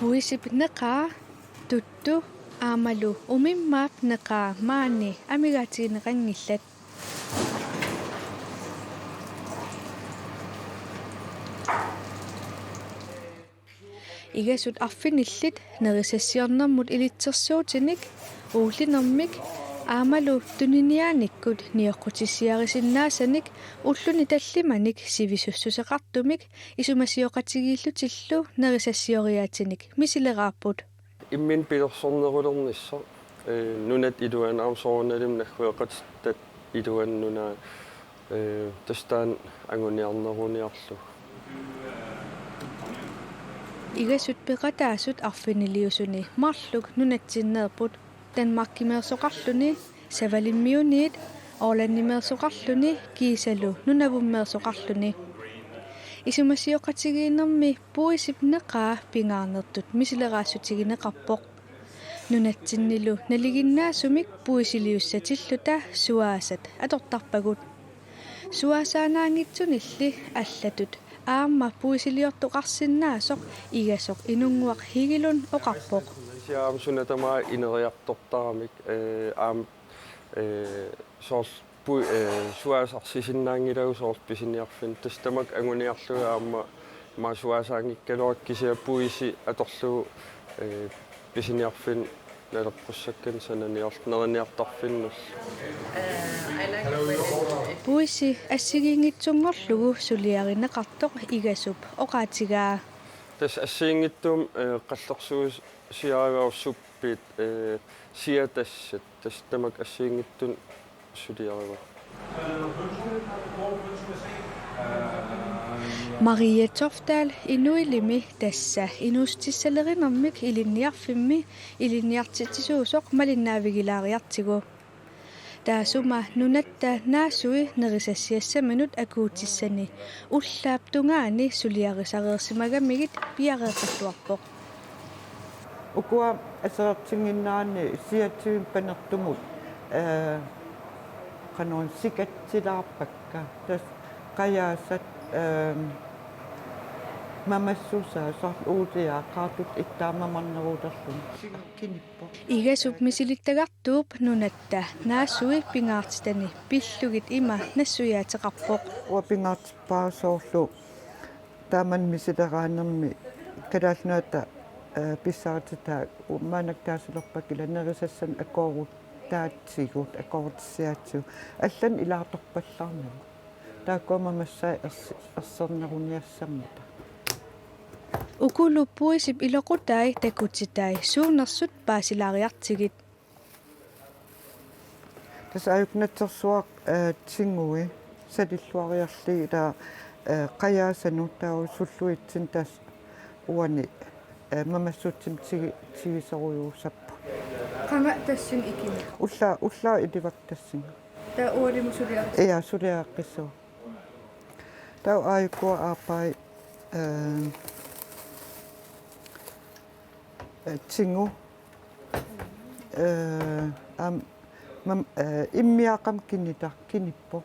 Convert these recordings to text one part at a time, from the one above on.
puisip neqa tuttu aamalu umimmaap neqa maani amigaatiineqangillat igasut arfinillit nerisassiornermut ilitsersuutinik uullinermik aamalu tuniniaanikkut nioqqutissiarisinnaassanik ulluni tallimanik sivisussuseqartumik isumasioqatigiillutillu nerisassioriaatinik misileraaput immin pilersornerulernissa nunat iluanaam soornalim naggueqatat iluannuna tastaan anguniarneruniarlu igasut peqataasut arfiniliusuni marluk nunatsinneerput Danmarkimeersoqarluni savalimmiuniit Orlannimeersoqarluni kiisalu nunavummeersoqarluni isumasioqatigiinermi puisip neqaa pingaarnertut misileraasutigineqarpoq nunatsinnilu naliginnaasumik puisiliussatilluta suaasat atortarpagut suaasaanaangitsunilli allatut aamma puisiliortoqarsinnaasoq igasoq inunguaq higilun oqarpoq siam sunatamaa ineriartortaramik aam soors suaasarsisinnaangilagu soors pisiniarfin tastamak anguniarluga aamma maa suaasaangikkaluak kisia puisi atorlugu pisiniarfin nalerqussakkan sananiarneriniartarfinnus puisi assigiingitsunngorlugu suliarineqartoq igasup oqaatigaa tas assiingittum qallersuus siaragaorsuppit siatassat tastamak assiingittun suliariva Maria Toftal inuilimi tassa inustissaleриnermik ilinniarfimmi ilinniartitisuusoq malinnaavigilaariartigu taasuma nunatta naassui nerisassiassamanut akuutissani ullaaptungaani suliarisareersimagamigit piareeqalluarpoq ukua asertinginnaani siatiun panertumut qanuun sikatsilaarpakka tas qayaasat mamassuusaa sort uutia qaatut ittaamamarneruuterlun kinippo igasup misilittagartuup nunatta naassui pingaartitani pillugit ima nassuyaateqarpoq uapingaartippaa soorlu taaman misileraannermi kalaalnaata pissaartitaa maanaktaasulerpakila nerisassan akoorut taatsigut akoortissiaatsu allan ilaartorpallarnagu taakkuamamassai erserneruniassammuta ukulu puisip iloqutai takutsitai suunersut paasilaariartigit tas ajuknatsersuaq tsingui salilluariarli ila qayaasanu tau sulluitsin tas uani mamassutsim tigisoruyuussappu qanga tassin ikimi ulla ilivaktassinga ta ualimusuliar ia suliaaqqissu tau aikua aapai tsingu immiaqam kinippo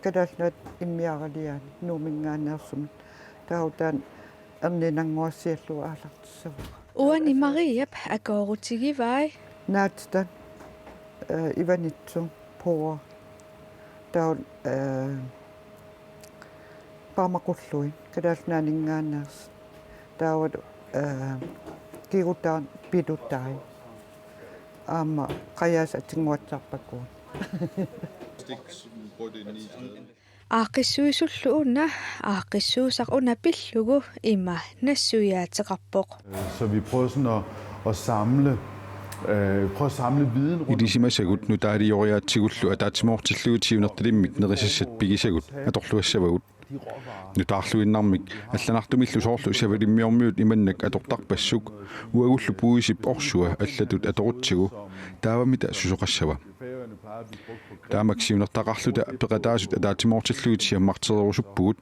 kadalnat immiaraliaan nuuminngaaneersumit tautaan erninanguassiallu aalartissava uani Mariap akoorutigivaai naatstan ivanitsu poa taun paamaqulluin kadalnaaninngaaneers taawat kirutaan pidutai aama qayaasatsinguatsarpakkuun aaqissuisulluunna aaqissuusaq una pillugu ima nassuyaateqarpoq så vi prøver sådan at samle viden rundt. Idisimasagut nutaarioriaatsigullu ataatsimortilluutiunertalimmik nerisassat pigisagut atorluassavagut nutaarluinnarmik алланартумиллу соорлу савалиммиормиут иманнак аторторпассук уагуллу пуисип орсуа аллатут аторутсигу таавамита сусоқассава таамаксиунертақарлута пеқатаасут атаатимортиллуутиа мартерерусуппугут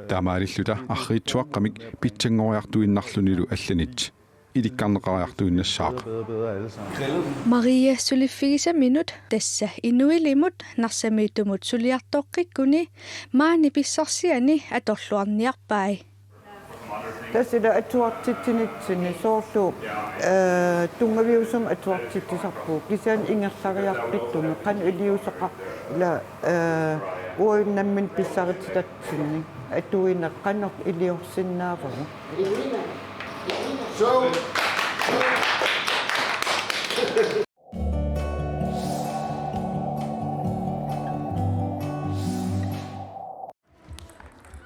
таамаалиллута арриитсуаққамик питсангориартуиннарлунилу алланит иликкарнеқариартуиннассаақ Maria suliffigisaminut tassa inuilimut narsamiitumut suliartoqqikuni maani pissarsiani atorluarniarpai Tasila atuartitsinitsini soorlu tungaviusum atuartittisarpu kisaan ingerlariarpittuми qan iliusaqa ila uinnammin pissarititatsinni atuine qanor iliorsinnaavaru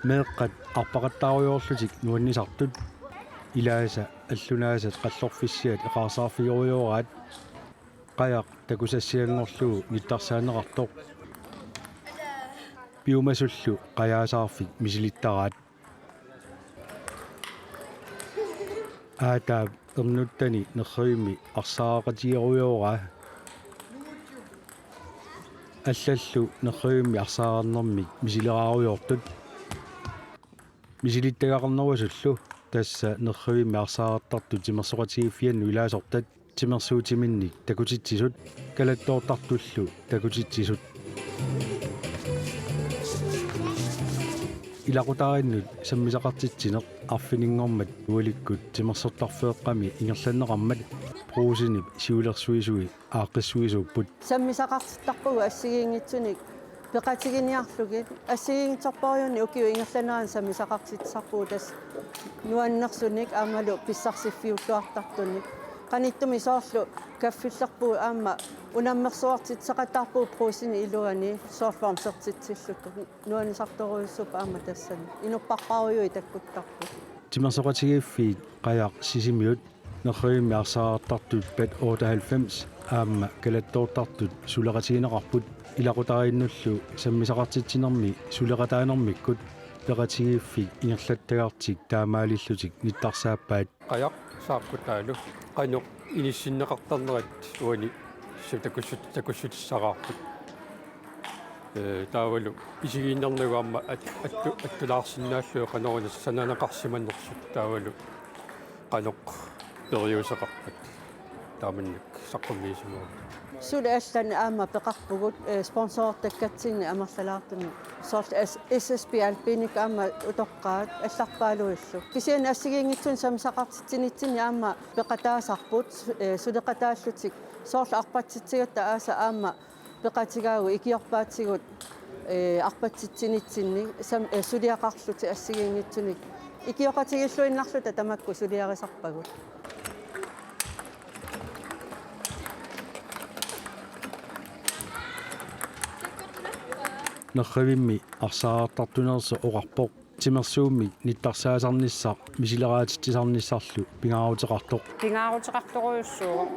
meeqqat arpaqattaaruyorlutik nuannisartut ilaasa аллунаасат qalлорфиссиат eqarsaarfiguruyoraat qayaq takusassiangorlugu nittarsaaneqartoq piumasullu qayaasаарfik misilittaraat aataab ernuttani nerriimi arsaaqatigeruyoraa аллаллу nerriimi arsaaqarnermik misileraruyortut misilittagaqarnerusullu тасса нерривимми арсаартарту тимерсоқатигиффианну илаасортат тимерсуутиминник такутитсисут калаттоортартуллу такутитсисут илақутаариннут саммисақартитсинеқ арфинингормат уаликкут тимерсортарфеэққами ингерланнеқармат пруусинип сиулерсуисуи ааққиссуисууппут саммисақартиттарпуга ассигиингитсуник пеқатигиниарлугит ассигингиторпориунни укиу ингерланеран саммисақартитсарпуу тас нуаннерсуник аамалу писсарсиффиуллуартартуник qaниттуми соорлу каффиллерпуу аама унаммерсуартитсақатаарпуу пруусини илуани соорлуарм сертитсиллуту нуанисарторуйуссуп аама тассани инуппарпаруйуи таккуттарпу тимерсоқатигиффиит қаяқ сисимиут нерривимми арсаартартут пат 98 аама калаттоортартут сулеқатигинеқарпут илақутариннуллу саммисақартитсинерми сулеқатаанермиккут пеқатигиффик ингерлаттагартик таамаалиллутик ниттарсааппаат qajaq saaqkutaalu qanuq inissinneqartarnerat uani takussutissaqaarput taavalu isigiinnernugaamma attulaarsinnaallu qanoruna sananaqarsimannersut taavalu qanuq periuseqarpat taamannak saqqummiisimuga сула аллан аама пеқарпугут спонсортаккатсинни амерлалаартуми сорт SSB алпиник аама утоққаат алларпаалуиллу кисиан ассигингитсун самсақартитсинитсини аама пеқатаасарпут сулеқатааллутик сорл арпатситсигатта ааса аама пеқатигаагу икиорпаатсигут арпатситсинитсинни сулиақарлути ассигингитсуник икиоқатигиллуиннарлута тамакку сулиарисарпагут нерривимми арсаартартунерса оqarpoq тимерсуумми ниттарсаасарниссаа мисилераатитсисарниссарлу пингаарутеқартоқ пингаарутеқарторуйуссуу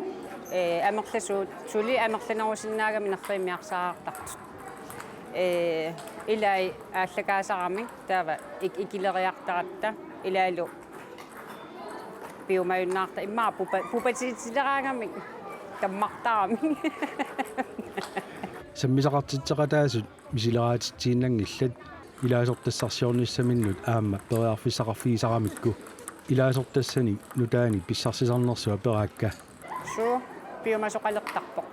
амерласуут сули амерланерусиннаагами нерривимми арсаартартут илай ааллакаасарами таава икилериартаратта илаалу пиумаюннаарта иммаа пупатитилераангами таммартаарами саммисақартитсеқатаасут мисилераатитсииннангиллат илаасортассарсиорниссаминнут аама периарфисақарфигисарамикку илаасортассани нутаани писсарсисарнерсуа пераакка суу пиумасоқалертарпоқ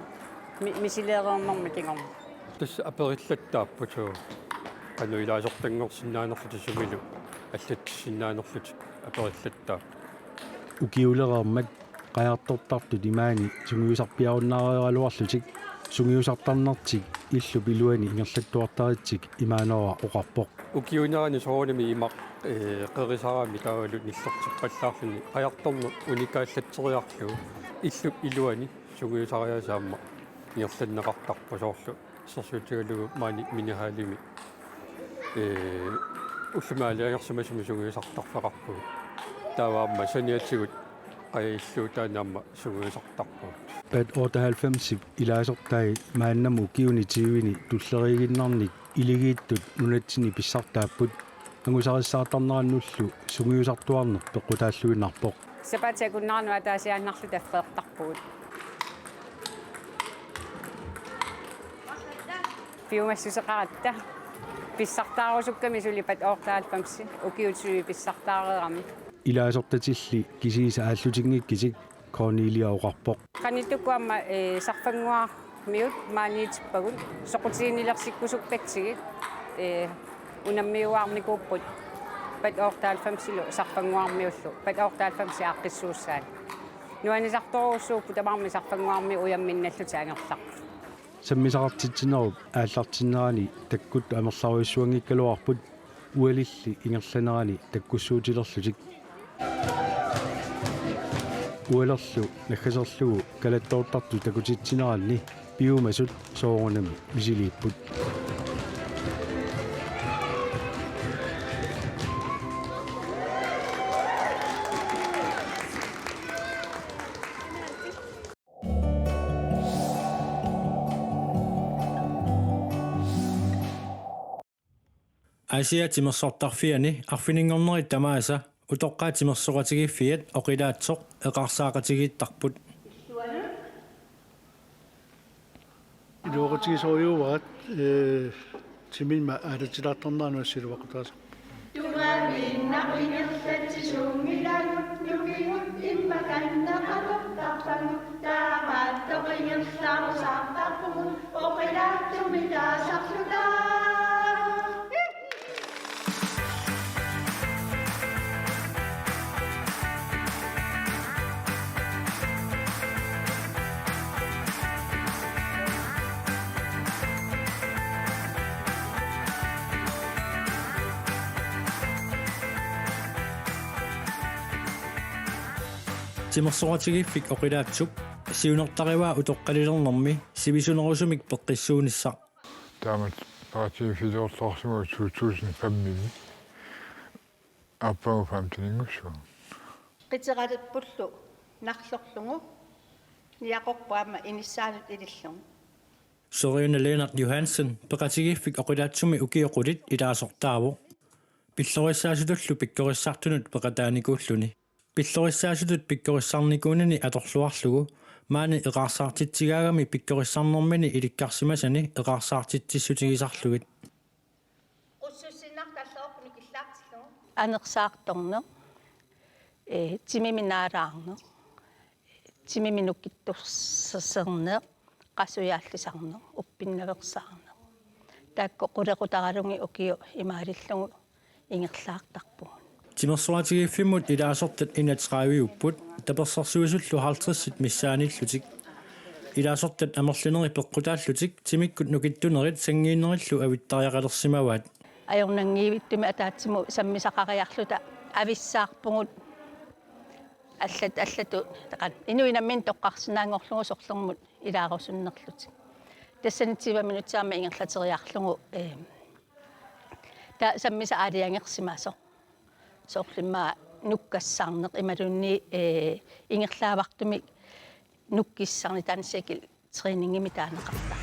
мисилеернэрми кигорма тасса апериллаттааппутуу qaну илаасортангорсиннаанерлути сумилу аллатсиннаанерлути апериллаттаа укиулереермат qajartortartut imaani sungiusarpiarunnaareeraluarlutik sungiusartarnertik illu piluani ingerlattuartaritsik imaanora oqarpoq ukiunaani soornimi imaq qerisarami taavalu nillortiqqallaarluni qajartornu unikaallatteriarlu illu iluani sungiusariasaamma ingerlanneqartarpu soorlu sersuutigalugu maani minihaalimi уллумаалиангерсумасуми сугуисартарфеқарпу тааваамма саниатсигут qailluutaanaamma suguisartarpu пат 98 илаасортай мааннаму киуни тивини туллеригиннарник илигииттут нунатсини писсартааппут ангусариссаартарнераннуллу сугуисартуарнер пеққутааллуиннарпоқ сапатиакуннаарнуа таасиааннарлу таффеэртарпугут пиумассусеқаратта писсартаарусукками сулипат оортаалпамси укиутсуи писсартаареерами илаасортатилли кисииса ааллутингиккисик корнилиа оqarpoq qaниттуккуамма сарфангуар миут pat oortaalfamsilu sarfanguarmiullu pat oortaalfamsi aaqqissuussaat nuanisartoruussuuppu tamarmi sarfanguarmi uyamminnalluti angerlarpu саммисақартитсинеру ааллартиннерани таккут амерларуиссуангиккалуарпут уалилли ингерланерани таккуссуутилерлутик уалерлу наггасерлугу калаттоортарту такутитсинеранни пиумасут соорунами мисилииппут Asiatimersortarfiani arfininnngornerit tamaasa utoqqaatimersoqatigiffiat oqilaatsoq eqarsaaqatigiittarput илуоqatigisoriuvaat timilma aalatilaartarnaanuassiluaqutaasa tumaminnaqinerlatsisuungilagut nukigut immakannaqatortarpangut taamaattoqingerlaarusaartarpugut oqilaattumitaasarlutaa timersoqatigiffik oqilaatsuk siunertariwaa utoqqalilernermi sivisunerusumik peqqissuunissaq taamat paatifisortorsumu 2005 аппагу фамтинingussu qitiqalipullu narlorlungu niaqorpaama inissaanut ilillung Sorione Lennart Johansen peqatigiffik oqilaatsumi ukioqulit ilaasortaavu pillorissaasullu pikkorissartunut peqataanikuulluni pillorissaasullut pikkorissarnikuunani atorluarlugu maani eqarsaartitsigaagami pikkorissarnermini ilikkarsimasani eqarsaartitsissutigisarlugit qussussinartalloorpuni killaartillugu anersaartorno timiminaalaarno timiminukitturserserner qasuyaallisarno uppinnaversaarno taakko qulequtaqalungi ukio imaalillugu ingerlaartarpu timersuatigiffimut ilaasortat inatsraaviupput tapersersuisullu 50 missaanillutik ilaasortat amerlineri peqqutaallutik timikkut nukittunerit sangiinnerillu avittariaqalersimavaat ajornangiivittumi ataatsimu sammisaqariarluta avissaarpungut allatu taqan inuinammin toqqarsinaangorlugu sorlermut ilaarusunnerlutik tassanitiiva minutsaama ingerlateriarlugu ta sammisa aaliangersimaso sorlimma nukkassarneq imalunni ingerlaavartumi nukkissarni tansekil trainingimi taaneqarta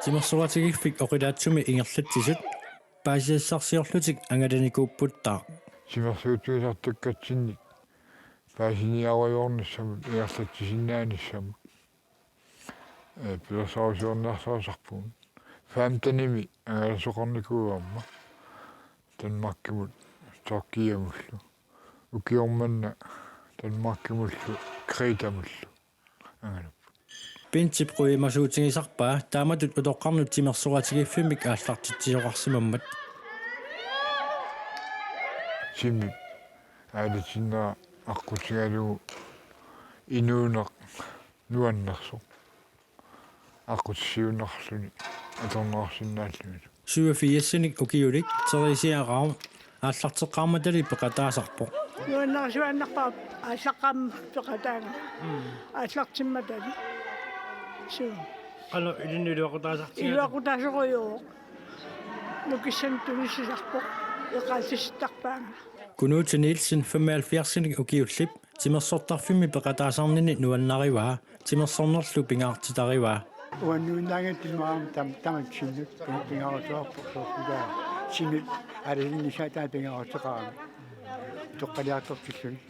timersuatigiffik oqilaatsumi ingerlatsisut paasiassarsiorlutik angalanikuupputtaa timersuutigisartakkatsинник paasiniaruajornissamut igerlatsisinnaanissамут пилосаусуорнаарсаасарпуун фаамтаними ангаласоқарникууамма танмаркимут торкиамуллу укиорманна танмаркимуллу креитамуллу ангалап Pinchipruimasuutigisarpaa taamatut utoqqarnut timersuatigiffimik aallartitsioqarsimammat simi aalitinna аққутигалугу инуунеқ нуаннерсо аққутсиуннарлуни аторнаарсиннааллуни суафиассаник укиулик терисиараам ааллартеққарматали пеқатаасарпо нуаннарсуаннарпаа ааллаққаам пеқатаага ааллартимматали Alo ilunniluaqutaasartiga илуақутаасориоо нукиссан тунissisarpo эқаалсистарпаага Kunuuti Nielsen 75-ник укиуллип тимерсортарфимми пеқатаасарнини нуаннариваа тимерсорнерлу пингаартитариваа уаннуинаагаттимаам таматсиннут пингаартуарпо соорпугаа синит алиннисаатаа пингаартеқарами тоққалиартортиллуни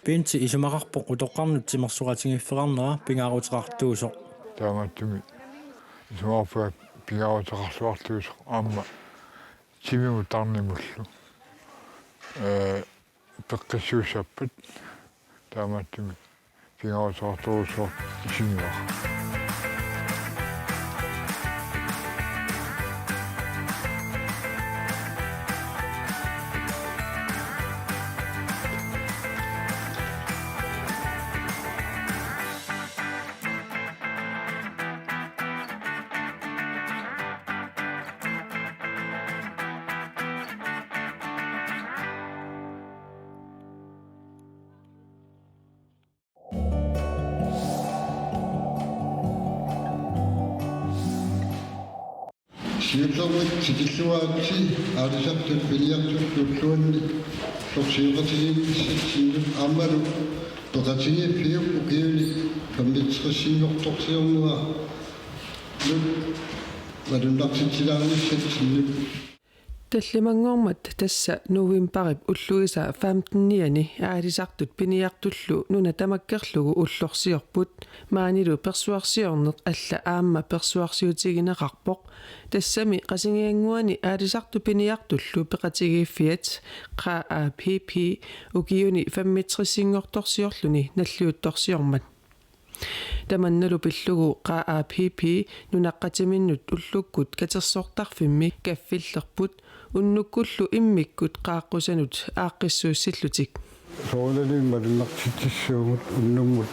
Pinti isumaqarpoq utoqqarnut timersuqatingifferarnera pingaarutiqartuusoq. Taamattumi isuarpua pingaarutiqarluartuusoq aamma timimu tarnimullu. Peqqissuussappat taamattumi pingaarutiqartuusoq isiniuaq. Siuplorut tikilluaatsi aalisartut piliartulluulluanni sorsiuqatigiinnissatsinnu aammalu peqatigiiffiu ukiuni fammitrissinnortorsiornua lut malunartitsilaanissatsinnu Tallimanngormat tassa novemberip ulluisa 15-niani aalisartut piniartullu nuna tamakkerlugu ullorsiorput maanilu persuarsiorneq alla aamma persuarsiutigineqarpoq tassami qasingianguani aalisartu piniartullu peqatigiiffiat APP ukiuni fammitrissinngortorsiorluni nalluuttorsiormat Tamannalu pillugu APP nunaqqatiminnut ullukkut katersortarfimmi kaffillerput unnukkullu immikkut qaaqqussanut aaqqissuussillutik soolaliimmalunartitsissuugut unnummut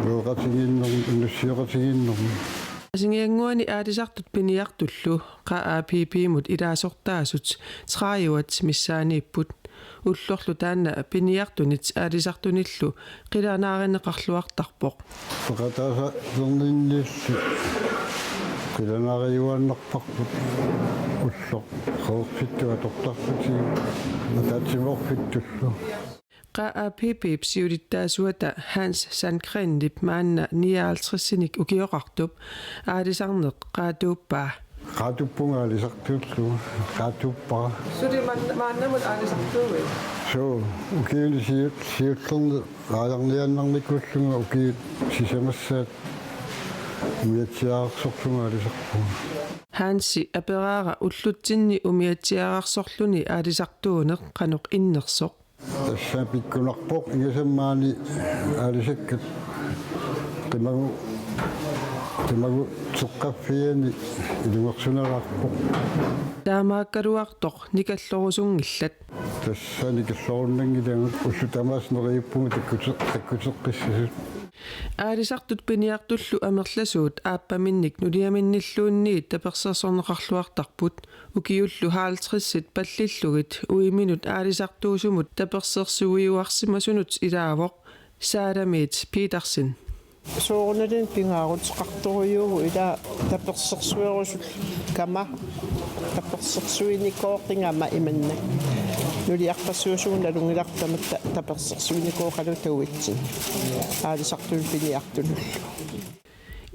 looqatigiinnerm unnussioqatigiinnerm Qasingianguani aalisartut piniartullu APP-mut ilaasortaasut traayuat missaaniipput ullorlu taanna piniartunit aalisartunillu qilaanaarinneqarluartarpoq peqataasa lernniillu qilaanaariuaannarparput ulloq qoorfittua tortarputi ataatimorfittullu APP psiulittaasuata Hans Sandgren-lip maanna 59-sinik ukioqartup aalisarneq qaatuuppaa qaatuppungaalisartuullu qaatuuppaa Suli maannamut aalisartuuvi so ukiuni siullerne aajarniannarnikulluga ukiut sisamassaat umiatsiaarsorlugaalisarpu Hansi aperaara ullutsinni umiatsiaarsorluni aalisartuuneq qanoq innersoq Tässä pikkunarpoq ingasammaani aalisakkat qimagu toqqaffiani ilungersuneraarpoq taamaakkaluartoq nikallorusungillat Tässä nikallorunangilangut ullutamaasneriippugu takkuteqqissasut aalisartut piniartullu amerlasuut aappaminnik nuliaminnilluunniit tapersersorneqarluartarput ukiullu 50 pallillugit uiminut aalisartuusumut tapersersuuiuarsimasunut ilaavoq Saadamiit Petersen soornalin pingaarutiqartoriugu ila tapersersuerusut kama tapersersuinikooqingama imannak nuliarpassuusuunalungilartamatta tapersersuinikooqalu tauitsin aalisartul piniartullu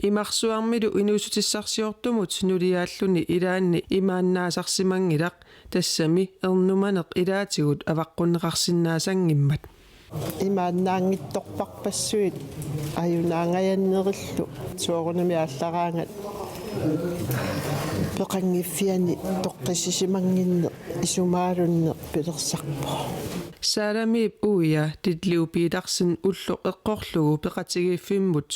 Imarsuarmilu inuusutissarsiortumut nuliaalluni ilaanni imaannaasarsimangilaq tassami ernumaneq ilaatigut avaqqunneqarsinnaasangimmat imaannaangittorparpassuit ajunaangajannerillu soorunami allaraangat peqangiffiani toqqisisimangинне isumaalunne pilersarpo Saadamiip uia titliu Petersen ullu eqqorlugu peqatigiiffimmut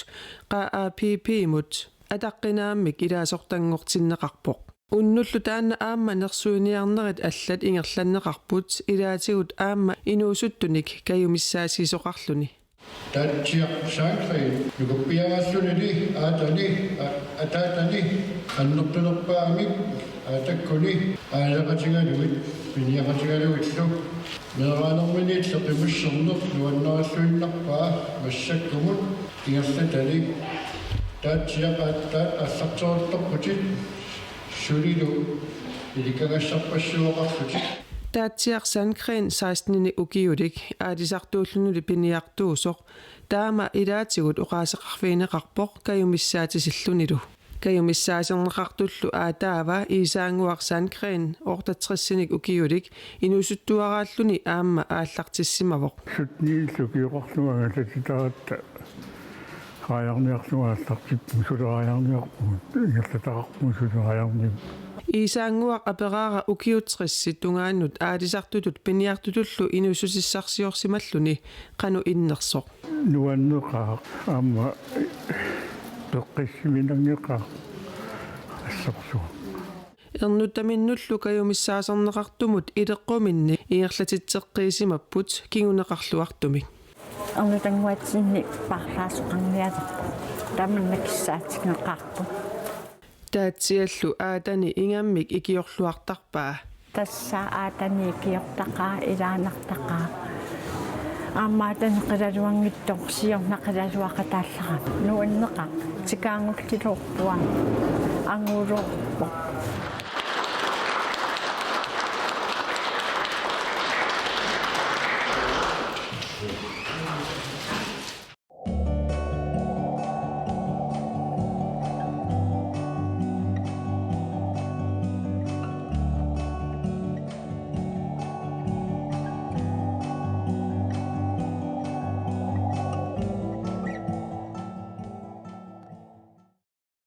APP-mut ataqqinaamik ilaasortangortinneqarpoq unnullu taanna aamma nersuiniarnerit allat ingerlanneqarput ilaatigut aamma inuusuttunik kayumissaasiisoqarluni Tatsia Sandgren nukuppiavassuni aatani ataatani annertunerpaamik atakkuni aaleqatigaluit piniaqatigaluitlu meeraanerminiit seqimusserneq nuannarassuinnarpaa massakkumut ingerlatali tatsia qaattaat assartortorputit sulilu ilikagassarpassuoqarlutik Taatiaq Sandgren 16-ni ukiulik aalisartuullunuli piniartuusoq taama ilaatigut oqaaseqarfiineqarpoq kayumissaatisilluниlu Kayumissaaserneqartullu aataava Isaanguaq Sandgren ortatrissnik ukiulik inusuttuaraalluni aamma aallartissimavoq. Sutniillu kiuqarluanga tatitaratta qaayarniarluaallaqtippu suleraayarniarput ingerlataqarpu suleraayarnim. Isaanguaq aperaara ukiutrissi tungaannut aalisartutut piniartutullu inususissarsiorsimalluni qanu innersoq. Nuanneqaa aamma peqqissimинангеқаа ассарсу Ernuttaminnullu kayumissaaserneqartumut ileqquminni igerlatitseqqiisimapпут kiguneqarluartumik. Ernutanguatsinni parlaasuqarnialerpu tamannakissaatigeqarpu. Taatsiallu aatani ingammik ikiorluartarpaa. Tassaa aatani ikiortaqaa ilaanartaqaa. Aammaatan qilaluangittorsiornaqalaluaqataallara nuanneqa tikaangultilorpua anguulorpo